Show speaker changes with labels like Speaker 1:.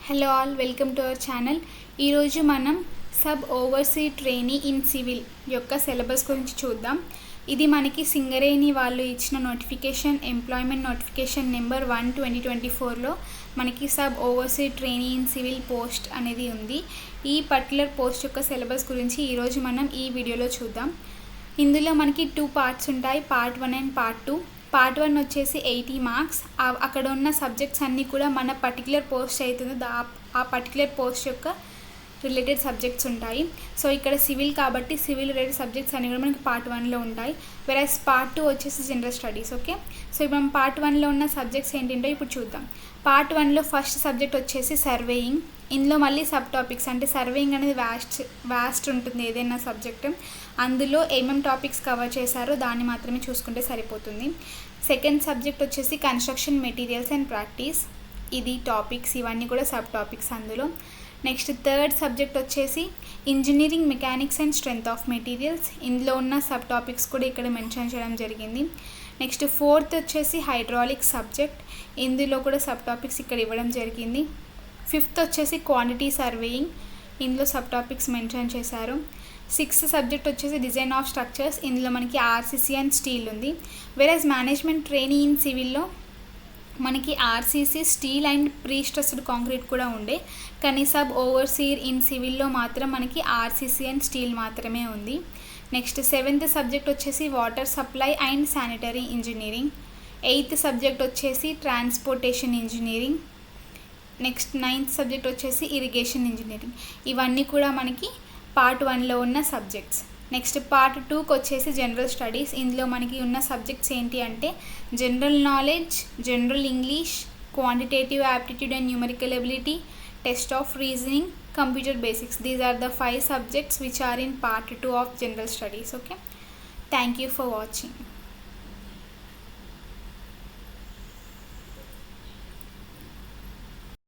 Speaker 1: Hello all, welcome to our channel. ఈరోజు మనం sub overseas trainee in civil యొక్క syllabus గురించి చూద్దాం. ఇది మనకి సింగరేణి వాళ్ళు ఇచ్చిన నోటిఫికేషన్, ఎంప్లాయ్మెంట్ నోటిఫికేషన్ నెంబర్ 1/2024లో మనకి sub overseas trainee in civil post అనేది ఉంది. ఈ పర్టికులర్ పోస్ట్ యొక్క సిలబస్ గురించి ఈరోజు మనం ఈ వీడియోలో చూద్దాం. ఇందులో మనకి 2 పార్ట్స్ ఉంటాయి, పార్ట్ 1 అండ్ పార్ట్ 2. పార్ట్ 1 వచ్చేసి 80 మార్క్స్. అక్కడ ఉన్న సబ్జెక్ట్స్ అన్నీ కూడా మన పర్టికులర్ పోస్ట్ అవుతుందో ఆ పర్టికులర్ పోస్ట్ యొక్క రిలేటెడ్ సబ్జెక్ట్స్ ఉంటాయి. సో ఇక్కడ సివిల్ కాబట్టి సివిల్ రిలేటెడ్ సబ్జెక్ట్స్ అన్నీ కూడా మనకి పార్ట్ 1లో ఉంటాయి. వెరస్ పార్ట్ 2 వచ్చేసి జనరల్ స్టడీస్. ఓకే, సో ఇప్పుడు మనం పార్ట్ 1లో ఉన్న సబ్జెక్ట్స్ ఏంటంటో ఇప్పుడు చూద్దాం. పార్ట్ 1లో ఫస్ట్ సబ్జెక్ట్ వచ్చేసి సర్వేయింగ్. ఇందులో మళ్ళీ సబ్ టాపిక్స్, అంటే సర్వేయింగ్ అనేది వాస్ట్ ఉంటుంది ఏదైనా సబ్జెక్ట్. అందులో ఏమేమి టాపిక్స్ కవర్ చేశారో దాన్ని మాత్రమే చూసుకుంటే సరిపోతుంది. సెకండ్ సబ్జెక్ట్ వచ్చేసి కన్స్ట్రక్షన్ మెటీరియల్స్ అండ్ ప్రాక్టీస్. ఇది టాపిక్స్, ఇవన్నీ కూడా సబ్ టాపిక్స్ అందులో. నెక్స్ట్ థర్డ్ సబ్జెక్ట్ వచ్చేసి engineering mechanics and strength of materials. ఇందులో ఉన్న సబ్ టాపిక్స్ కూడా ఇక్కడ మెన్షన్ చేయడం జరిగింది. నెక్స్ట్ ఫోర్త్ వచ్చేసి హైడ్రాలిక్ సబ్జెక్ట్. ఇందులో కూడా సబ్ టాపిక్స్ ఇక్కడ ఇవ్వడం జరిగింది. ఫిఫ్త్ వచ్చేసి క్వాంటిటీ సర్వేయింగ్. ఇందులో సబ్ టాపిక్స్ మెన్షన్ చేశారు. సిక్స్త్ సబ్జెక్ట్ వచ్చేసి డిజైన్ ఆఫ్ స్ట్రక్చర్స్. ఇందులో మనకి ఆర్సీసీ అండ్ స్టీల్ ఉంది. వెరస్ మేనేజ్మెంట్ ట్రైనీ ఇన్ సివిల్లో మనకి RCC, steel and pre stressed concrete కూడా ఉండే, కానీ సబ్ ఓవర్సీర్ ఇన్ సివిల్లో మాత్రం మనకి ఆర్సీసీ అండ్ స్టీల్ మాత్రమే ఉంది. నెక్స్ట్ సెవెంత్ సబ్జెక్ట్ వచ్చేసి water supply and sanitary engineering. Eighth subject వచ్చేసి transportation engineering. Next ninth subject వచ్చేసి ఇరిగేషన్ ఇంజనీరింగ్. ఇవన్నీ కూడా మనకి పార్ట్ 1లో ఉన్న సబ్జెక్ట్స్. నెక్స్ట్ పార్ట్ 2కి వచ్చేసి జనరల్ స్టడీస్. ఇందులో మనకి ఉన్న సబ్జెక్ట్స్ ఏంటి అంటే general knowledge, general English, quantitative aptitude and numerical ability, test of reasoning, computer basics. These are the 5 subjects which are in part 2 of general studies. Okay, thank you for watching.